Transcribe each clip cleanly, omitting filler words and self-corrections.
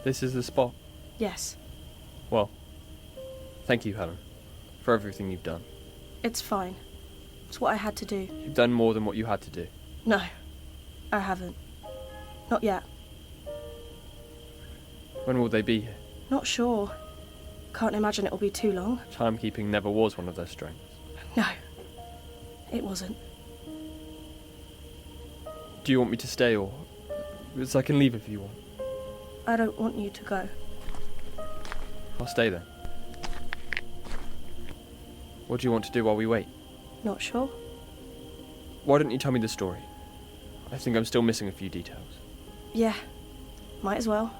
This is the spot? Yes. Well, thank you, Helen, for everything you've done. It's fine. It's what I had to do. You've done more than what you had to do. No, I haven't. Not yet. When will they be here? Not sure. Can't imagine it'll be too long. Timekeeping never was one of their strengths. No, it wasn't. Do you want me to stay, or... I can leave if you want. I don't want you to go. I'll stay then. What do you want to do while we wait? Not sure. Why don't you tell me the story? I think I'm still missing a few details. Yeah, might as well.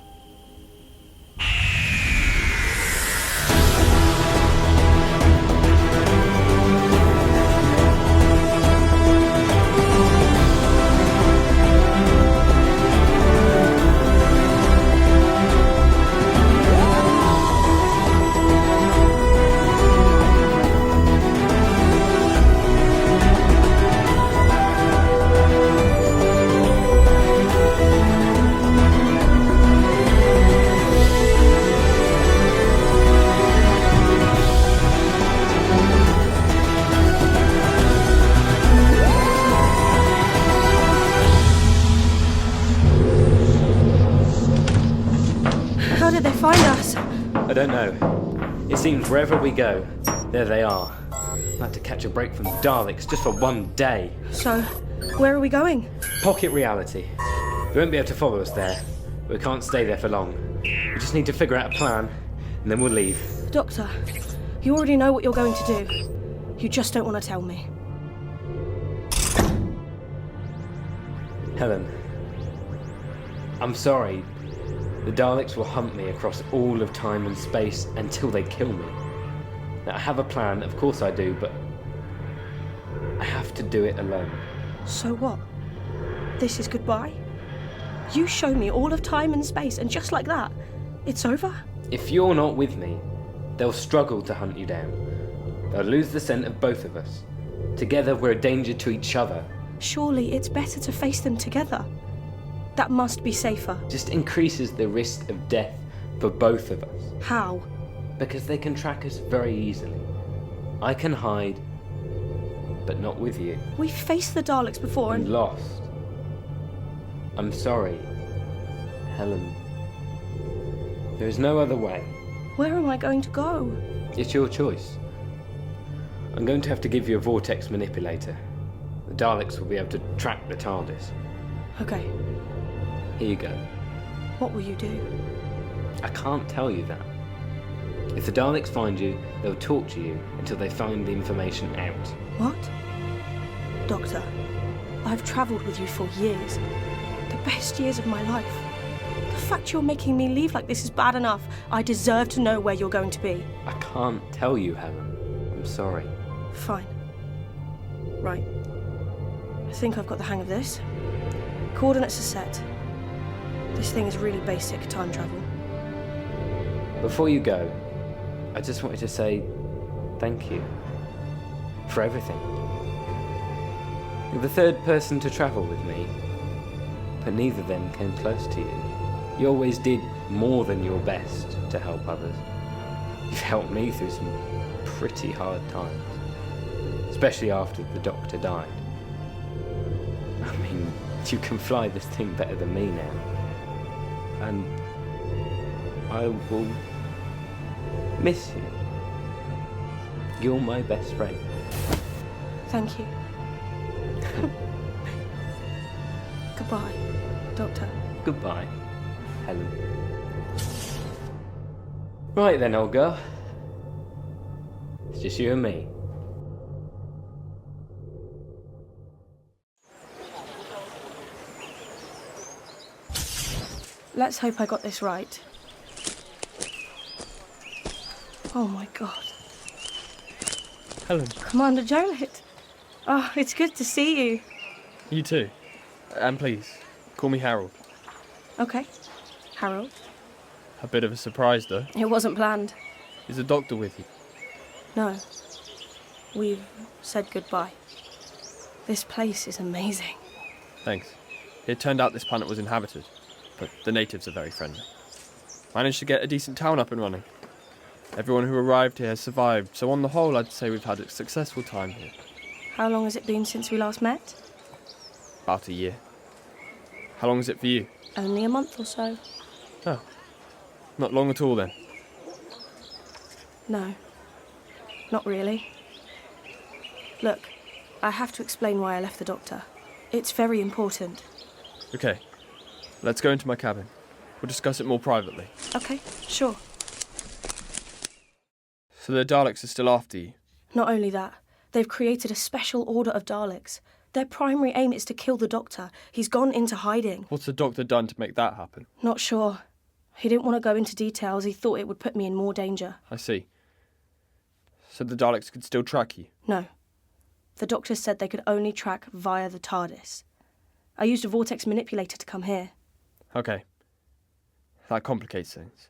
I don't know. It seems wherever we go, there they are. I'd like to catch a break from the Daleks just for one day. So, where are we going? Pocket reality. They won't be able to follow us there. We can't stay there for long. We just need to figure out a plan, and then we'll leave. Doctor, you already know what you're going to do. You just don't want to tell me. Helen, I'm sorry. The Daleks will hunt me across all of time and space until they kill me. Now, I have a plan, of course I do, but I have to do it alone. So what? This is goodbye? You show me all of time and space, and just like that, it's over? If you're not with me, they'll struggle to hunt you down. They'll lose the scent of both of us. Together, we're a danger to each other. Surely it's better to face them together. That must be safer. Just increases the risk of death for both of us. How? Because they can track us very easily. I can hide, but not with you. We've faced the Daleks before and lost. I'm sorry, Helen. There is no other way. Where am I going to go? It's your choice. I'm going to have to give you a vortex manipulator. The Daleks will be able to track the TARDIS. Okay. Here you go. What will you do? I can't tell you that. If the Daleks find you, they'll torture you until they find the information out. What? Doctor, I've travelled with you for years. The best years of my life. The fact you're making me leave like this is bad enough. I deserve to know where you're going to be. I can't tell you, Helen. I'm sorry. Fine. Right. I think I've got the hang of this. Coordinates are set. This thing is really basic time travel. Before you go, I just wanted to say thank you for everything. You're the third person to travel with me, but neither of them came close to you. You always did more than your best to help others. You've helped me through some pretty hard times, especially after the Doctor died. I mean, you can fly this thing better than me now. And I will miss you. You're my best friend. Thank you. Goodbye, Doctor. Goodbye, Helen. Right then, old girl. It's just you and me. Let's hope I got this right. Oh my God. Helen. Commander Jollit. Oh, it's good to see you. You too. And please, call me Harold. Okay. Harold. A bit of a surprise, though. It wasn't planned. Is the Doctor with you? No. We've said goodbye. This place is amazing. Thanks. It turned out this planet was inhabited, but the natives are very friendly. Managed to get a decent town up and running. Everyone who arrived here has survived, so on the whole I'd say we've had a successful time here. How long has it been since we last met? About a year. How long is it for you? Only a month or so. Oh, not long at all then. No, not really. Look, I have to explain why I left the doctor. It's very important. Okay, let's go into my cabin. We'll discuss it more privately. Okay, sure. So the Daleks are still after you? Not only that, they've created a special order of Daleks. Their primary aim is to kill the doctor. He's gone into hiding. What's the doctor done to make that happen? Not sure. He didn't want to go into details. He thought it would put me in more danger. I see. So the Daleks could still track you? No. The doctor said they could only track via the TARDIS. I used a vortex manipulator to come here. Okay. That complicates things.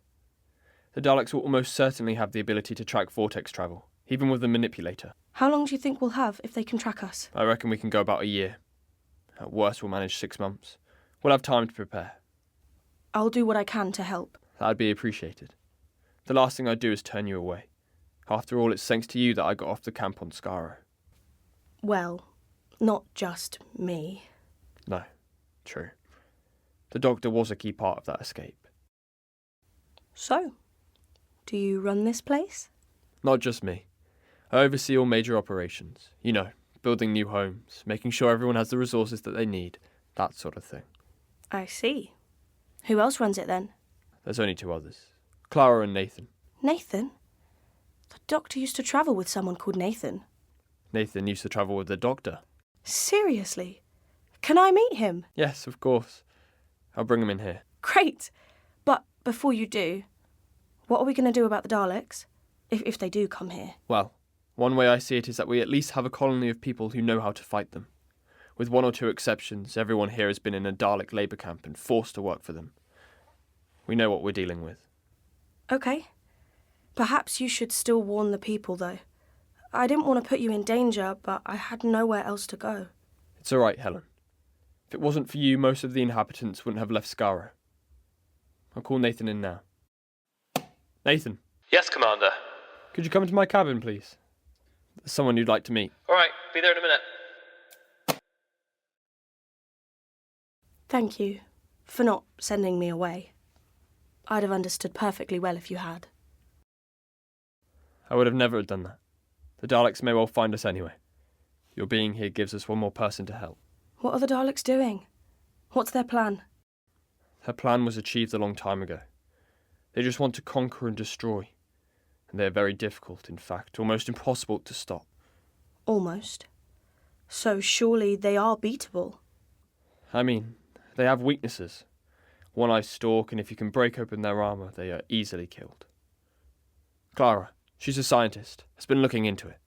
The Daleks will almost certainly have the ability to track vortex travel, even with the manipulator. How long do you think we'll have if they can track us? I reckon we can go about a year. At worst, we'll manage 6 months. We'll have time to prepare. I'll do what I can to help. That'd be appreciated. The last thing I'd do is turn you away. After all, it's thanks to you that I got off the camp on Skaro. Well, not just me. No, true. The doctor was a key part of that escape. So, do you run this place? Not just me. I oversee all major operations. You know, building new homes, making sure everyone has the resources that they need, that sort of thing. I see. Who else runs it then? There's only 2 others. Klara and Nathan. Nathan? The doctor used to travel with someone called Nathan. Nathan used to travel with the doctor. Seriously? Can I meet him? Yes, of course. I'll bring him in here. Great! But before you do, what are we going to do about the Daleks? If they do come here? Well, one way I see it is that we at least have a colony of people who know how to fight them. With 1 or 2 exceptions, everyone here has been in a Dalek labour camp and forced to work for them. We know what we're dealing with. Okay. Perhaps you should still warn the people, though. I didn't want to put you in danger, but I had nowhere else to go. It's all right, Helen. If it wasn't for you, most of the inhabitants wouldn't have left Skaro. I'll call Nathan in now. Nathan. Yes, Commander. Could you come into my cabin, please? There's someone you'd like to meet. All right, be there in a minute. Thank you for not sending me away. I'd have understood perfectly well if you had. I would have never done that. The Daleks may well find us anyway. Your being here gives us one more person to help. What are the Daleks doing? What's their plan? Their plan was achieved a long time ago. They just want to conquer and destroy. And they're very difficult, in fact, almost impossible to stop. Almost. So surely they are beatable. I mean, they have weaknesses. One-eye stalk, and if you can break open their armour, they are easily killed. Klara, she's a scientist, has been looking into it.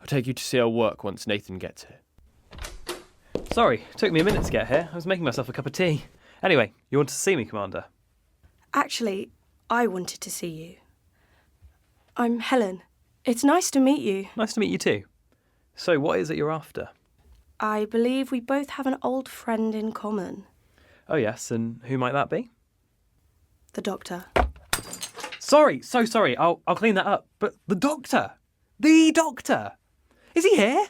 I'll take you to see her work once Nathan gets here. Sorry, it took me a minute to get here. I was making myself a cup of tea. Anyway, you wanted to see me, Commander? Actually, I wanted to see you. I'm Helen. It's nice to meet you. Nice to meet you too. So, what is it you're after? I believe we both have an old friend in common. Oh yes, and who might that be? The Doctor. Sorry, so sorry. I'll clean that up. But the Doctor! The Doctor! Is he here?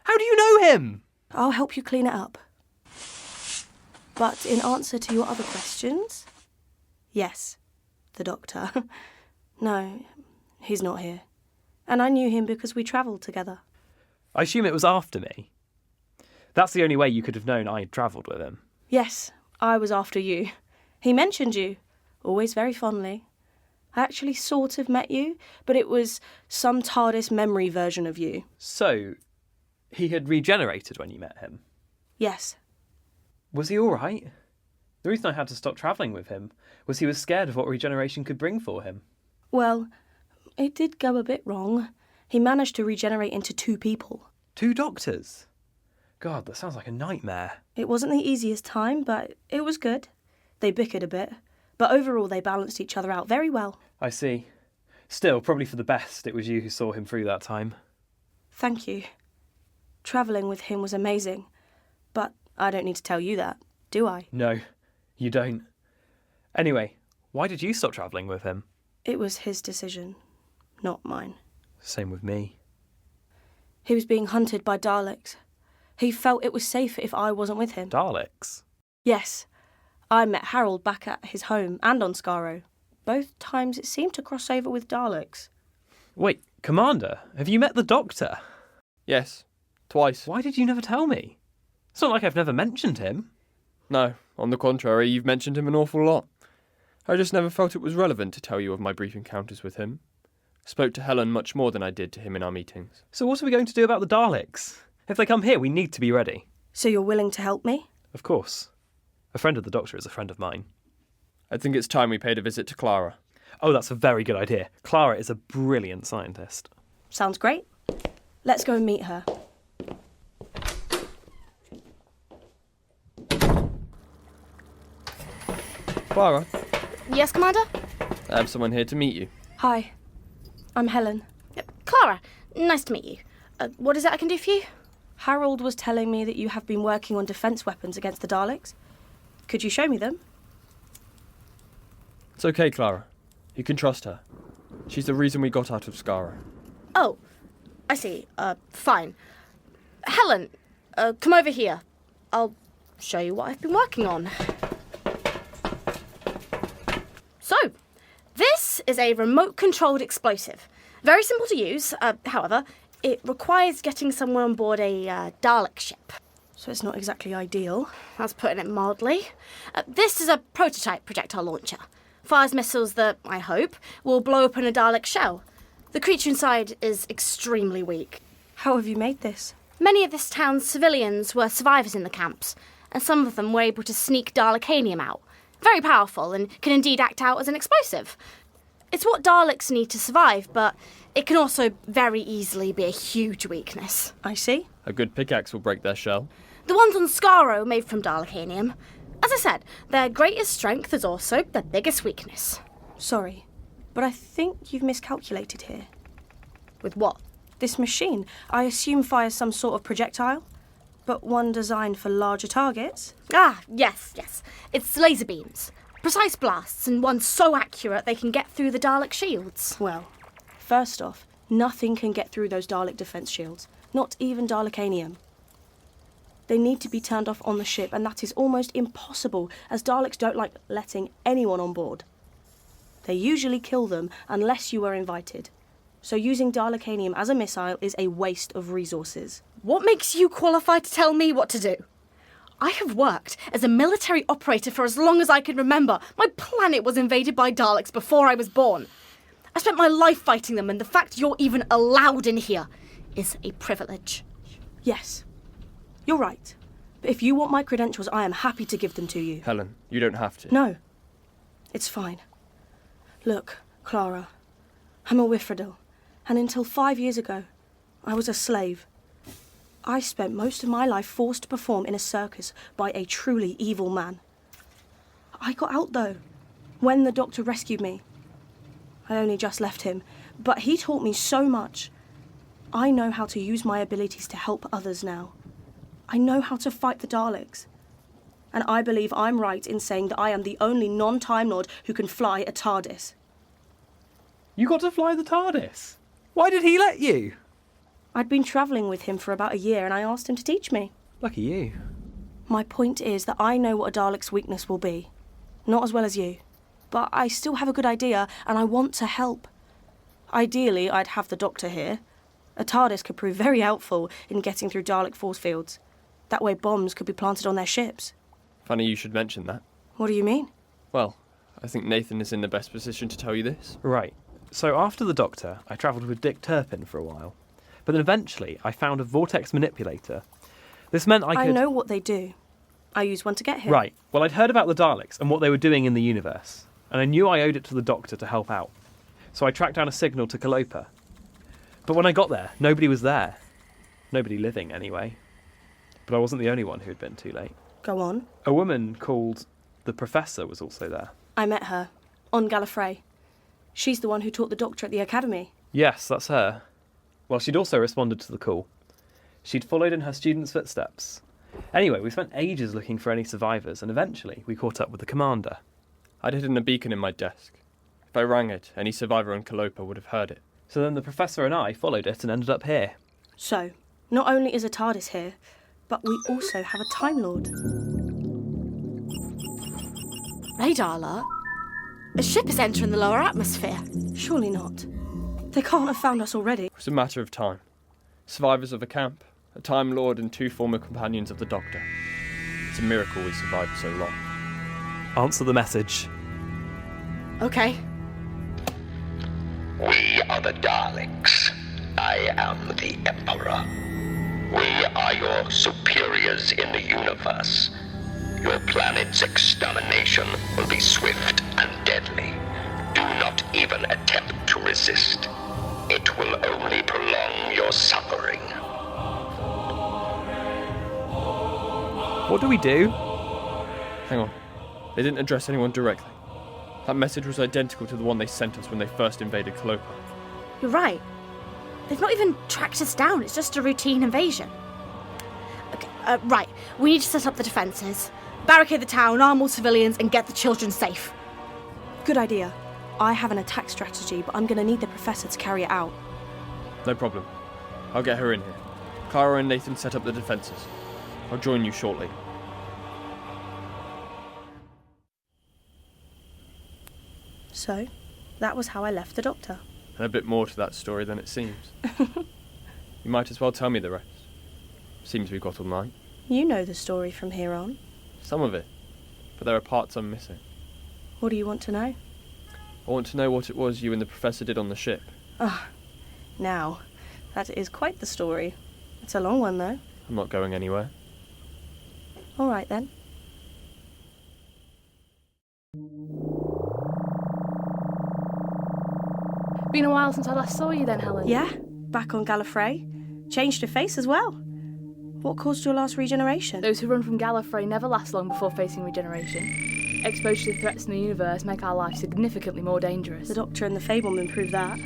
How do you know him? I'll help you clean it up. But in answer to your other questions, yes, the Doctor. No, he's not here. And I knew him because we travelled together. I assume it was after me. That's the only way you could have known I had travelled with him. Yes, I was after you. He mentioned you, always very fondly. I actually sort of met you, but it was some TARDIS memory version of you. So, he had regenerated when you met him? Yes. Was he all right? The reason I had to stop travelling with him was he was scared of what regeneration could bring for him. Well, it did go a bit wrong. He managed to regenerate into 2 people. 2 doctors? God, that sounds like a nightmare. It wasn't the easiest time, but it was good. They bickered a bit, but overall they balanced each other out very well. I see. Still, probably for the best it was you who saw him through that time. Thank you. Travelling with him was amazing, but I don't need to tell you that, do I? No, you don't. Anyway, Why did you stop travelling with him? It was his decision, not mine. Same with me. He was being hunted by Daleks. He felt it was safer if I wasn't with him. Daleks? Yes. I met Harold back at his home and on Skaro. Both times it seemed to cross over with Daleks. Wait, Commander, have you met the Doctor? Yes, twice. Why did you never tell me? It's not like I've never mentioned him. No, on the contrary, you've mentioned him an awful lot. I just never felt it was relevant to tell you of my brief encounters with him. Spoke to Helen much more than I did to him in our meetings. So what are we going to do about the Daleks? If they come here, we need to be ready. So you're willing to help me? Of course. A friend of the Doctor is a friend of mine. I think it's time we paid a visit to Klara. Oh, that's a very good idea. Klara is a brilliant scientist. Sounds great. Let's go and meet her. Klara, Yes, Commander? I have someone here to meet you. Hi, I'm Helen. Klara, nice to meet you. What is it I can do for you? Harold was telling me that you have been working on defence weapons against the Daleks. Could you show me them? It's okay, Klara. You can trust her. She's the reason we got out of Skaro. Oh, I see. Fine. Helen, come over here. I'll show you what I've been working on. So, this is a remote-controlled explosive. Very simple to use, however, it requires getting someone on board a Dalek ship. So it's not exactly ideal. That's putting it mildly. This is a prototype projectile launcher. Fires missiles that, I hope, will blow open a Dalek shell. The creature inside is extremely weak. How have you made this? Many of this town's civilians were survivors in the camps, and some of them were able to sneak Dalekanium out. Very powerful and can indeed act out as an explosive. It's what Daleks need to survive, but it can also very easily be a huge weakness. I see. A good pickaxe will break their shell. The ones on Skaro are made from Dalekanium. As I said, their greatest strength is also their biggest weakness. Sorry, but I think you've miscalculated here. With what? This machine, I assume, fires some sort of projectile, but one designed for larger targets. Ah, yes. It's laser beams. Precise blasts, and one so accurate they can get through the Dalek shields. Well, first off, nothing can get through those Dalek defence shields, not even Dalekanium. They need to be turned off on the ship, and that is almost impossible, as Daleks don't like letting anyone on board. They usually kill them unless you are invited. So using Dalekanium as a missile is a waste of resources. What makes you qualified to tell me what to do? I have worked as a military operator for as long as I can remember. My planet was invaded by Daleks before I was born. I spent my life fighting them, and the fact you're even allowed in here is a privilege. Yes, you're right. But if you want my credentials, I am happy to give them to you. Helen, you don't have to. No, it's fine. Look, Klara, I'm a Wifredel, and until 5 years ago, I was a slave. I spent most of my life forced to perform in a circus by a truly evil man. I got out, though, when the Doctor rescued me. I only just left him, but he taught me so much. I know how to use my abilities to help others now. I know how to fight the Daleks. And I believe I'm right in saying that I am the only non-Time Lord who can fly a TARDIS. You got to fly the TARDIS? Why did he let you? I'd been travelling with him for about a year and I asked him to teach me. Lucky you. My point is that I know what a Dalek's weakness will be. Not as well as you. But I still have a good idea and I want to help. Ideally, I'd have the Doctor here. A TARDIS could prove very helpful in getting through Dalek force fields. That way bombs could be planted on their ships. Funny you should mention that. What do you mean? Well, I think Nathan is in the best position to tell you this. Right. So after the Doctor, I travelled with Dick Turpin for a while. But then eventually I found a vortex manipulator. This meant I could... I know what they do. I used one to get here. Right. Well, I'd heard about the Daleks and what they were doing in the universe. And I knew I owed it to the Doctor to help out. So I tracked down a signal to Qolqa. But when I got there, nobody was there. Nobody living, anyway. But I wasn't the only one who had been too late. Go on. A woman called the Professor was also there. I met her. On Gallifrey. She's the one who taught the Doctor at the Academy. Yes, that's her. Well, she'd also responded to the call. She'd followed in her students' footsteps. Anyway, we spent ages looking for any survivors, and eventually we caught up with the commander. I'd hidden a beacon in my desk. If I rang it, any survivor on Qolqa would have heard it. So then the Professor and I followed it and ended up here. So, not only is a TARDIS here, but we also have a Time Lord. Radar alert? A ship is entering the lower atmosphere. Surely not. They can't have found us already. It was a matter of time. Survivors of a camp, a Time Lord and 2 former companions of the Doctor. It's a miracle we survived so long. Answer the message. Okay. We are the Daleks. I am the Emperor. We are your superiors in the universe. Your planet's extermination will be swift and deadly. Do not even attempt to resist. It will only prolong your suffering. What do we do? Hang on. They didn't address anyone directly. That message was identical to the one they sent us when they first invaded Qolqa. You're right. They've not even tracked us down. It's just a routine invasion. Okay, right. We need to set up the defences. Barricade the town, arm all civilians, and get the children safe. Good idea. I have an attack strategy, but I'm going to need the Professor to carry it out. No problem. I'll get her in here. Klara and Nathan set up the defences. I'll join you shortly. So, that was how I left the Doctor. And a bit more to that story than it seems. You might as well tell me the rest. Seems we've got all night. You know the story from here on. Some of it. But there are parts I'm missing. What do you want to know? I want to know what it was you and the Professor did on the ship. Now, that is quite the story. It's a long one, though. I'm not going anywhere. All right, then. Been a while since I last saw you then, Helen. Yeah, back on Gallifrey. Changed your face as well. What caused your last regeneration? Those who run from Gallifrey never last long before facing regeneration. Exposure to threats in the universe make our life significantly more dangerous. The Doctor and the Fableman prove that.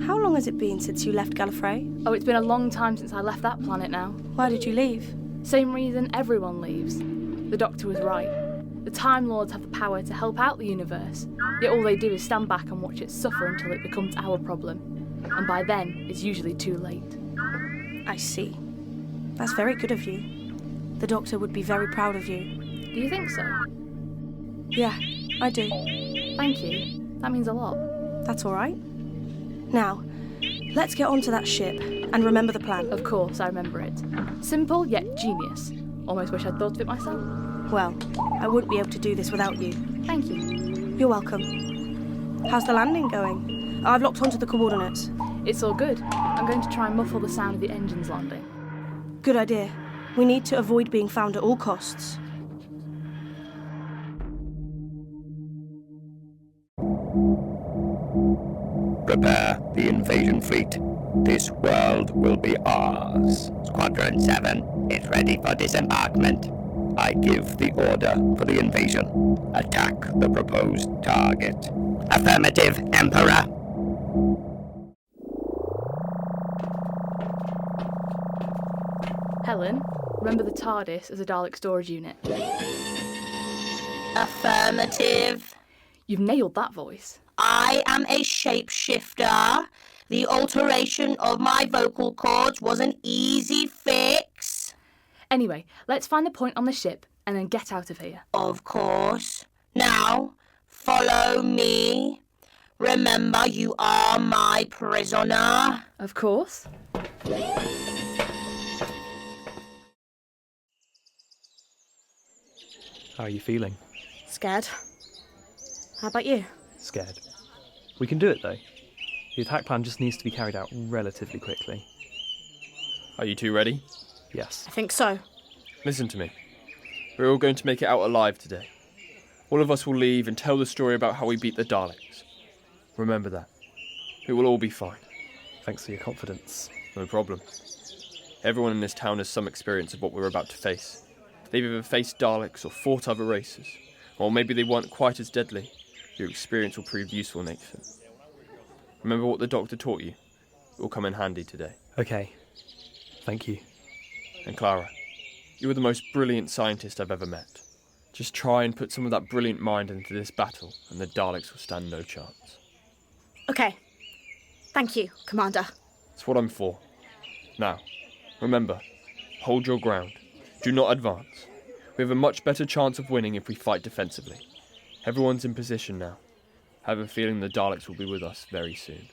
How long has it been since you left Gallifrey? Oh, it's been a long time since I left that planet now. Why did you leave? Same reason everyone leaves. The Doctor was right. The Time Lords have the power to help out the universe, yet all they do is stand back and watch it suffer until it becomes our problem. And by then, it's usually too late. I see. That's very good of you. The Doctor would be very proud of you. Do you think so? Yeah, I do. Thank you. That means a lot. That's all right. Now, let's get onto that ship and remember the plan. Of course, I remember it. Simple yet genius. Almost wish I'd thought of it myself. Well, I wouldn't be able to do this without you. Thank you. You're welcome. How's the landing going? I've locked onto the coordinates. It's all good. I'm going to try and muffle the sound of the engines landing. Good idea. We need to avoid being found at all costs. Prepare the invasion fleet. This world will be ours. Squadron 7 is ready for disembarkment. I give the order for the invasion. Attack the proposed target. Affirmative, Emperor. Helen, remember the TARDIS as a Dalek storage unit. Affirmative. You've nailed that voice. I am a shapeshifter. The alteration of my vocal cords was an easy fix. Anyway, let's find the point on the ship and then get out of here. Of course. Now, follow me. Remember, you are my prisoner. Of course. How are you feeling? Scared. How about you? Scared. We can do it, though. The attack plan just needs to be carried out relatively quickly. Are you two ready? Yes. I think so. Listen to me. We're all going to make it out alive today. All of us will leave and tell the story about how we beat the Daleks. Remember that. It will all be fine. Thanks for your confidence. No problem. Everyone in this town has some experience of what we're about to face. They've either faced Daleks or fought other races. Or maybe they weren't quite as deadly. Your experience will prove useful, Nathan. Remember what the Doctor taught you. It will come in handy today. Okay. Thank you. And Klara, you were the most brilliant scientist I've ever met. Just try and put some of that brilliant mind into this battle, and the Daleks will stand no chance. Okay. Thank you, Commander. That's what I'm for. Now, remember, hold your ground. Do not advance. We have a much better chance of winning if we fight defensively. Everyone's in position now. I have a feeling the Daleks will be with us very soon.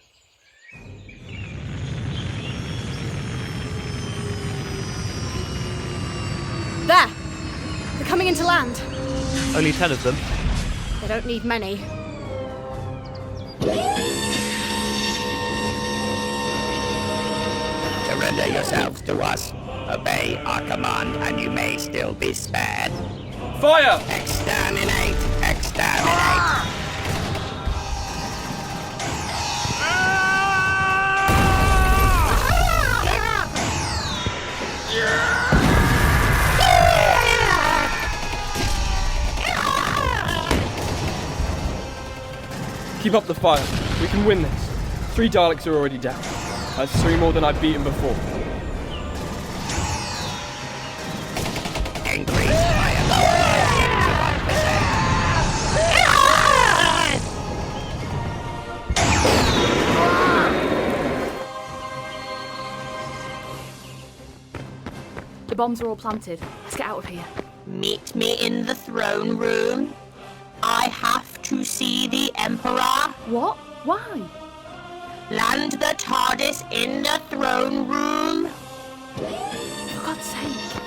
There! They're coming into land. Only 10 of them. They don't need many. Surrender yourselves to us. Obey our command, and you may still be spared. Fire! Exterminate! Exterminate! Keep up the fire. We can win this. 3 Daleks are already down. That's 3 more than I've beaten before. Increase firepower The bombs are all planted. Let's get out of here. Meet me in the throne room. I have to see the Emperor. What? Why? Land the TARDIS in the throne room. For God's sake.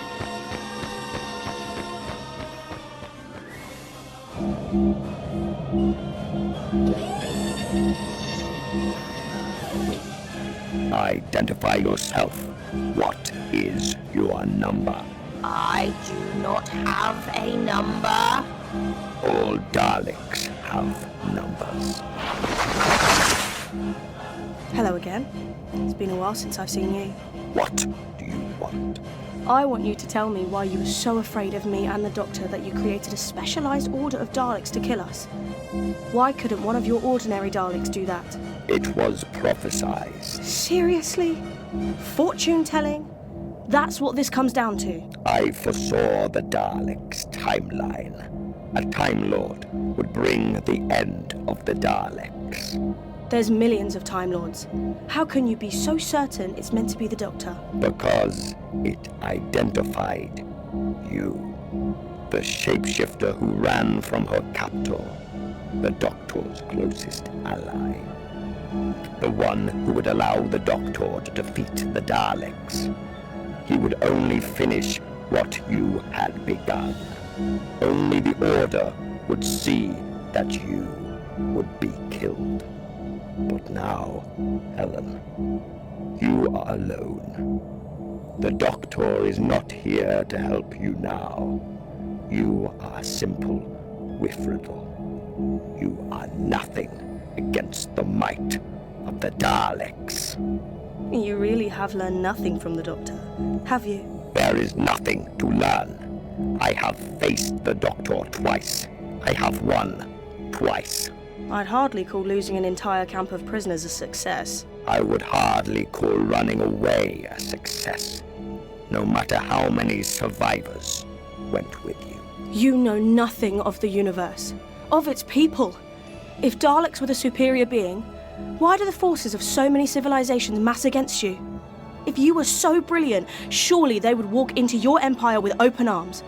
Identify yourself. What is your number? I do not have a number. All Daleks have numbers. Hello again. It's been a while since I've seen you. What do you want? I want you to tell me why you were so afraid of me and the Doctor that you created a specialised order of Daleks to kill us. Why couldn't one of your ordinary Daleks do that? It was prophesied. Seriously? Fortune-telling? That's what this comes down to. I foresaw the Daleks' timeline. A Time Lord would bring the end of the Daleks. There's millions of Time Lords. How can you be so certain it's meant to be the Doctor? Because it identified you. The shapeshifter who ran from her captor. The Doctor's closest ally. The one who would allow the Doctor to defeat the Daleks. He would only finish what you had begun. Only the Order would see that you would be killed. But now, Helen, you are alone. The Doctor is not here to help you now. You are simple Whiffriddle. You are nothing against the might of the Daleks. You really have learned nothing from the Doctor, have you? There is nothing to learn. I have faced the Doctor twice. I have won twice. I'd hardly call losing an entire camp of prisoners a success. I would hardly call running away a success, no matter how many survivors went with you. You know nothing of the universe, of its people. If Daleks were the superior being, why do the forces of so many civilizations mass against you? If you were so brilliant, surely they would walk into your empire with open arms.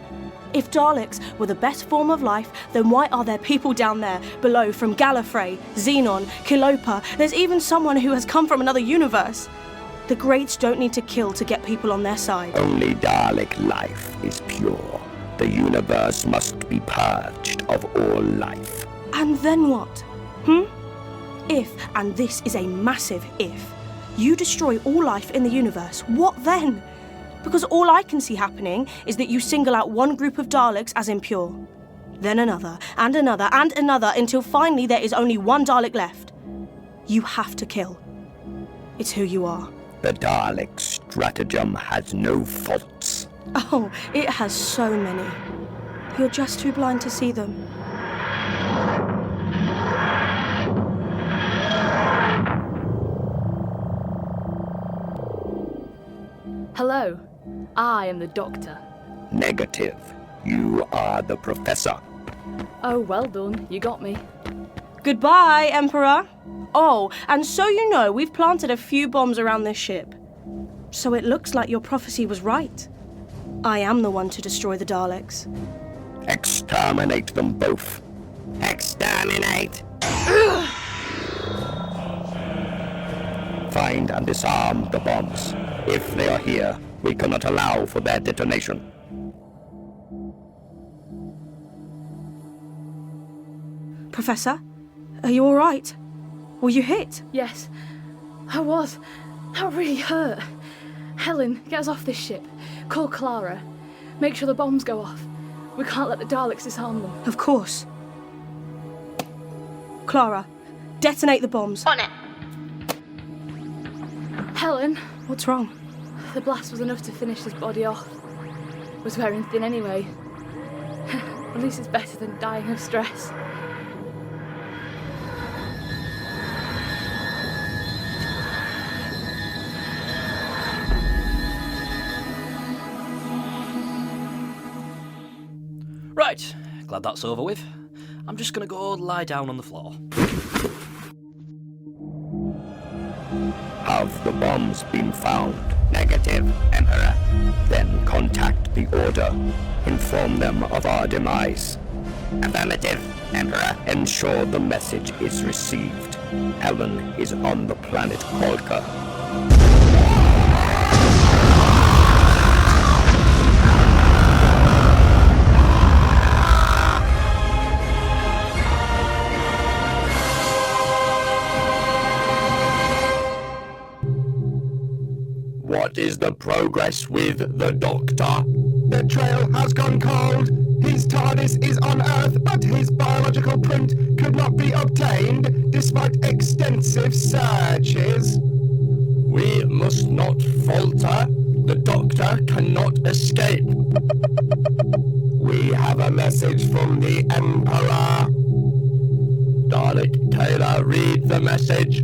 If Daleks were the best form of life, then why are there people down there below from Gallifrey, Xenon, Qolqa? There's even someone who has come from another universe. The Greats don't need to kill to get people on their side. Only Dalek life is pure. The universe must be purged of all life. And then what? If, and this is a massive if, you destroy all life in the universe, what then? Because all I can see happening is that you single out one group of Daleks as impure, then another, and another, and another, until finally there is only one Dalek left. You have to kill. It's who you are. The Dalek stratagem has no faults. Oh, it has so many. You're just too blind to see them. Hello, I am the Doctor. Negative. You are the Professor. Oh, well done. You got me. Goodbye, Emperor. Oh, and so you know, we've planted a few bombs around this ship. So it looks like your prophecy was right. I am the one to destroy the Daleks. Exterminate them both. Exterminate! Find and disarm the bombs. If they are here, we cannot allow for their detonation. Professor, are you all right? Were you hit? Yes, I was. That really hurt. Helen, get us off this ship. Call Klara. Make sure the bombs go off. We can't let the Daleks disarm them. Of course. Klara, detonate the bombs. On it. Helen, What's wrong? the blast was enough to finish his body off. Was wearing thin anyway. At least it's better than dying of stress. Right, glad that's over with. I'm just gonna go lie down on the floor. Have the bombs been found? Negative, Emperor. Then contact the Order. Inform them of our demise. Affirmative, Emperor. Ensure the message is received. Helen is on the planet Qolqa. What is the progress with the Doctor? The trail has gone cold. His TARDIS is on Earth, but his biological print could not be obtained despite extensive searches. We must not falter. The Doctor cannot escape. We have a message from the Emperor. Dalek, Kela, read the message.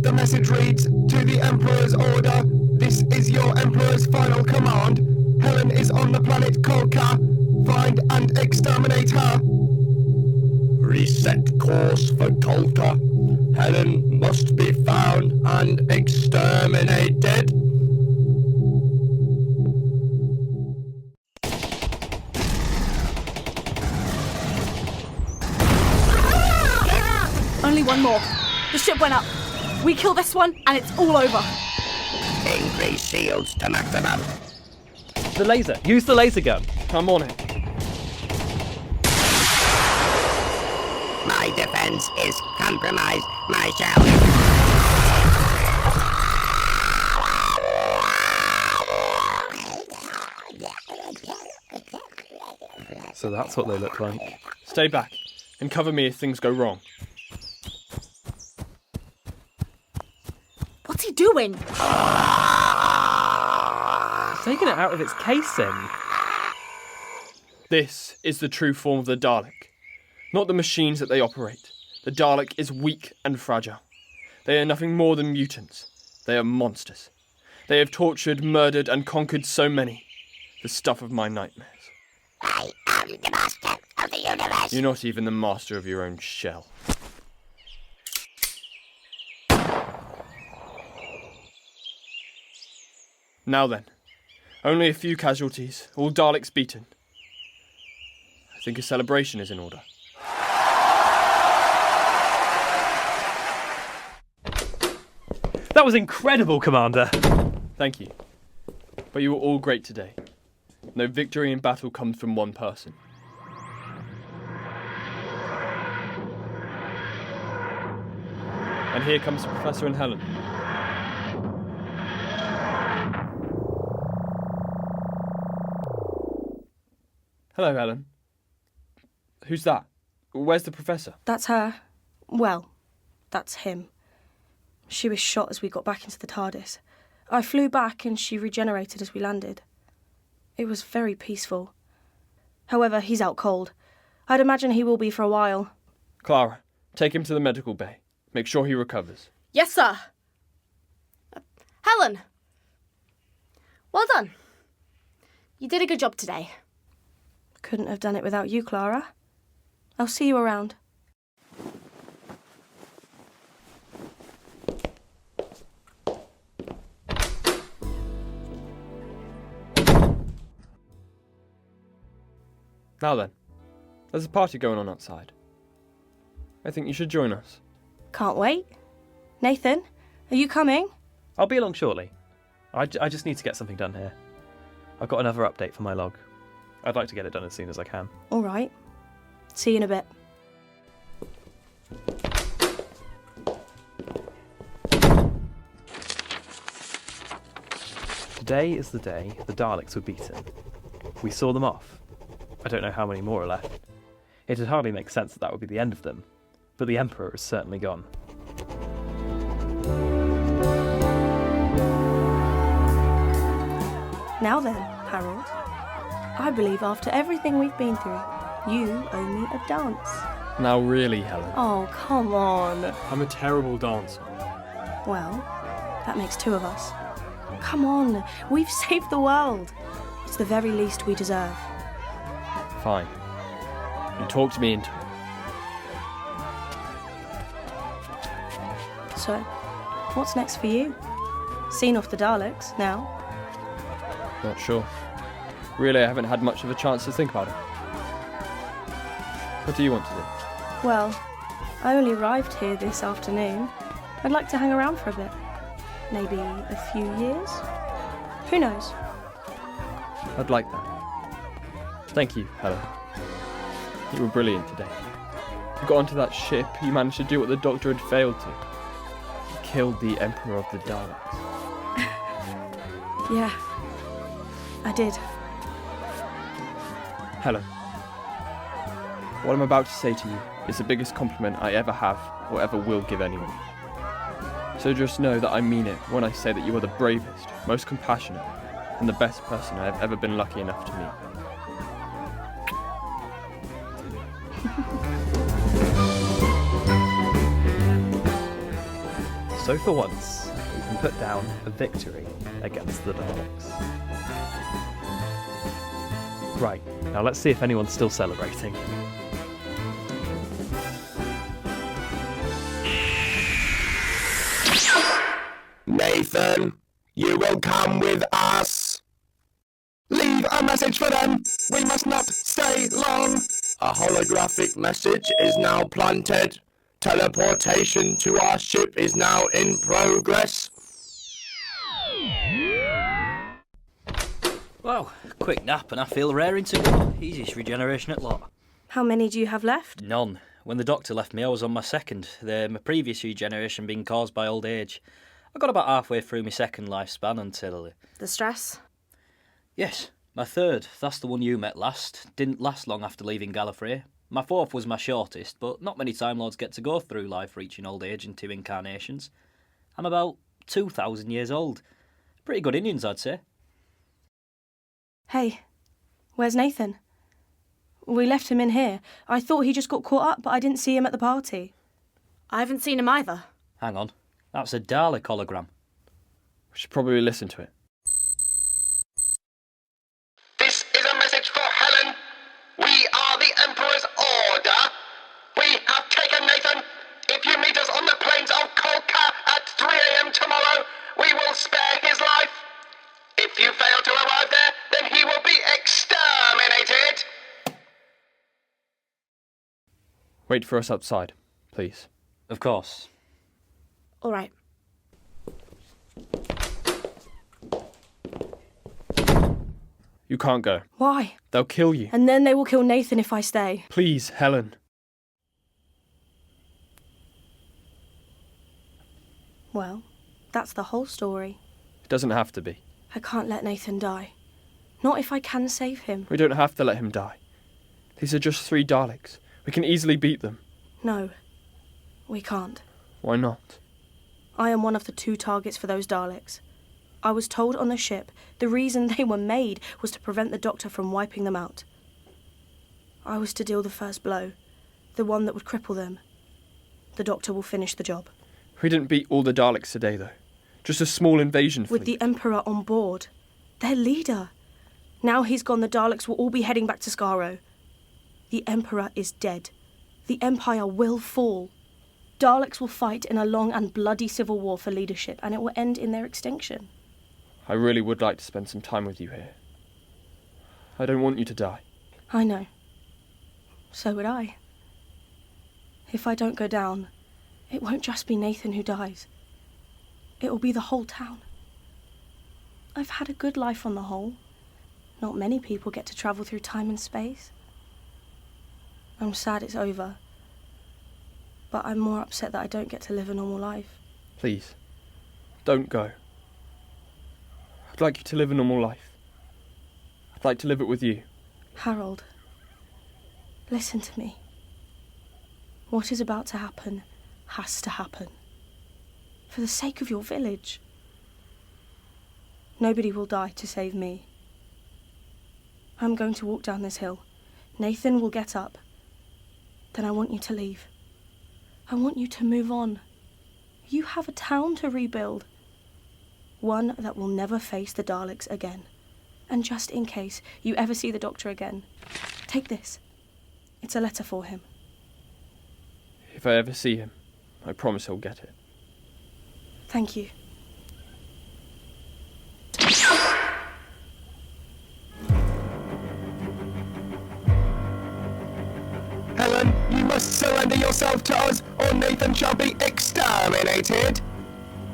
The message reads, to the Emperor's order, this is your Emperor's final command. Helen is on the planet Qolqa. Find and exterminate her. Reset course for Qolqa. Helen must be found and exterminated. Only one more. The ship went up. We kill this one, and it's all over. Increase shields to maximum. The laser. Use the laser gun. I'm on it. My defense is compromised. My shell. So that's what they look like. Stay back and cover me if things go wrong. What's he doing? Taking it out of its casing. This is the true form of the Dalek, not the machines that they operate. The Dalek is weak and fragile. They are nothing more than mutants. They are monsters. They have tortured, murdered, and conquered so many. The stuff of my nightmares. I am the master of the universe. You're not even the master of your own shell. Now then, only a few casualties, all Daleks beaten. I think a celebration is in order. That was incredible, Commander. Thank you. But you were all great today. No victory in battle comes from one person. And here comes the Professor and Helen. Hello, Helen. Who's that? Where's the Professor? That's her. Well, that's him. She was shot as we got back into the TARDIS. I flew back and she regenerated as we landed. It was very peaceful. However, he's out cold. I'd imagine he will be for a while. Klara, take him to the medical bay. Make sure he recovers. Yes, sir. Helen. Well done. You did a good job today. Couldn't have done it without you, Klara. I'll see you around. Now then, there's a party going on outside. I think you should join us. Can't wait. Nathan, are you coming? I'll be along shortly. I just need to get something done here. I've got another update for my log. I'd like to get it done as soon as I can. All right. See you in a bit. Today is the day the Daleks were beaten. We saw them off. I don't know how many more are left. It'd hardly make sense that would be the end of them, but the Emperor is certainly gone. Now then, Harold. I believe after everything we've been through, you owe me a dance. Now really, Helen. Oh, come on. I'm a terrible dancer. Well, that makes two of us. Come on, we've saved the world. It's the very least we deserve. Fine. You talked me into it. So, what's next for you? Seen off the Daleks now? Not sure. Really, I haven't had much of a chance to think about it. What do you want to do? Well, I only arrived here this afternoon. I'd like to hang around for a bit. Maybe a few years? Who knows? I'd like that. Thank you, Helen. You were brilliant today. You got onto that ship, you managed to do what the Doctor had failed to. You killed the Emperor of the Daleks. Yeah, I did. Helen, what I'm about to say to you is the biggest compliment I ever have or ever will give anyone. So just know that I mean it when I say that you are the bravest, most compassionate, and the best person I have ever been lucky enough to meet. So for once, we can put down a victory against the Daleks. Right, now let's see if anyone's still celebrating. Nathan, you will come with us. Leave a message for them. We must not stay long. A holographic message is now planted. Teleportation to our ship is now in progress. Wow, quick nap and I feel raring to go. Easiest regeneration at lot. How many do you have left? None. When the Doctor left me, I was on my second. My previous regeneration being caused by old age. I got about halfway through my second lifespan until... The stress? Yes, my third. That's the one you met last. Didn't last long after leaving Gallifrey. My fourth was my shortest, but not many Time Lords get to go through life reaching old age in 2 incarnations. I'm about 2,000 years old. Pretty good innings, I'd say. Hey, where's Nathan? We left him in here. I thought he just got caught up, but I didn't see him at the party. I haven't seen him either. Hang on. That's a Dalek hologram. We should probably listen to it. This is a message for Helen. We are the Emperor's order. We have taken Nathan. If you meet us on the plains of Qolqa at 3 a.m. tomorrow, we will spare his life. If you fail to arrive there, then he will be exterminated. Wait for us outside, please. Of course. All right. You can't go. Why? They'll kill you. And then they will kill Nathan if I stay. Please, Helen. Well, that's the whole story. It doesn't have to be. I can't let Nathan die. Not if I can save him. We don't have to let him die. These are just 3 Daleks. We can easily beat them. No, we can't. Why not? I am one of the 2 targets for those Daleks. I was told on the ship the reason they were made was to prevent the Doctor from wiping them out. I was to deal the first blow, the one that would cripple them. The Doctor will finish the job. We didn't beat all the Daleks today, though. Just a small invasion fleet. With the Emperor on board. Their leader. Now he's gone, the Daleks will all be heading back to Skaro. The Emperor is dead. The Empire will fall. Daleks will fight in a long and bloody civil war for leadership, and it will end in their extinction. I really would like to spend some time with you here. I don't want you to die. I know. So would I. If I don't go down, it won't just be Nathan who dies. It will be the whole town. I've had a good life on the whole. Not many people get to travel through time and space. I'm sad it's over. But I'm more upset that I don't get to live a normal life. Please, don't go. I'd like you to live a normal life. I'd like to live it with you. Harold, listen to me. What is about to happen has to happen. For the sake of your village. Nobody will die to save me. I'm going to walk down this hill. Nathan will get up. Then I want you to leave. I want you to move on. You have a town to rebuild. One that will never face the Daleks again. And just in case you ever see the Doctor again, take this. It's a letter for him. If I ever see him, I promise he'll get it. Thank you. Helen, you must surrender yourself to us, or Nathan shall be exterminated.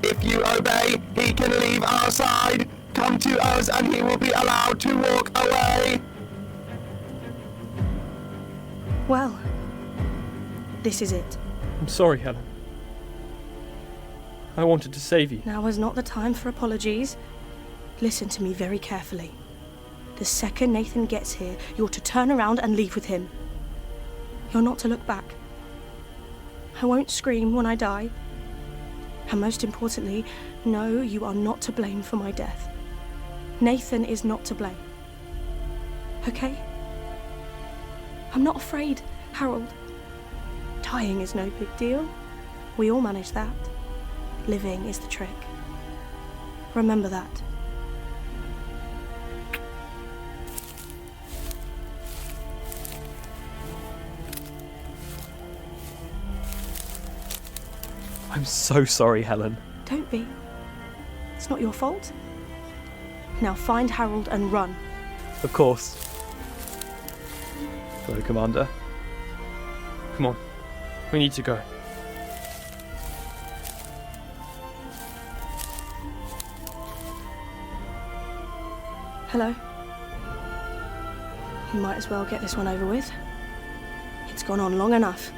If you obey, he can leave our side. Come to us and he will be allowed to walk away. Well, this is it. I'm sorry, Helen. I wanted to save you. Now is not the time for apologies. Listen to me very carefully. The second Nathan gets here, you're to turn around and leave with him. You're not to look back. I won't scream when I die. And most importantly, no, you are not to blame for my death. Nathan is not to blame. Okay? I'm not afraid, Harold. Dying is no big deal. We all manage that. Living is the trick. Remember that. I'm so sorry, Helen. Don't be. It's not your fault. Now find Harold and run. Of course. Hello, Commander. Come on. We need to go. Hello. You might as well get this one over with. It's gone on long enough.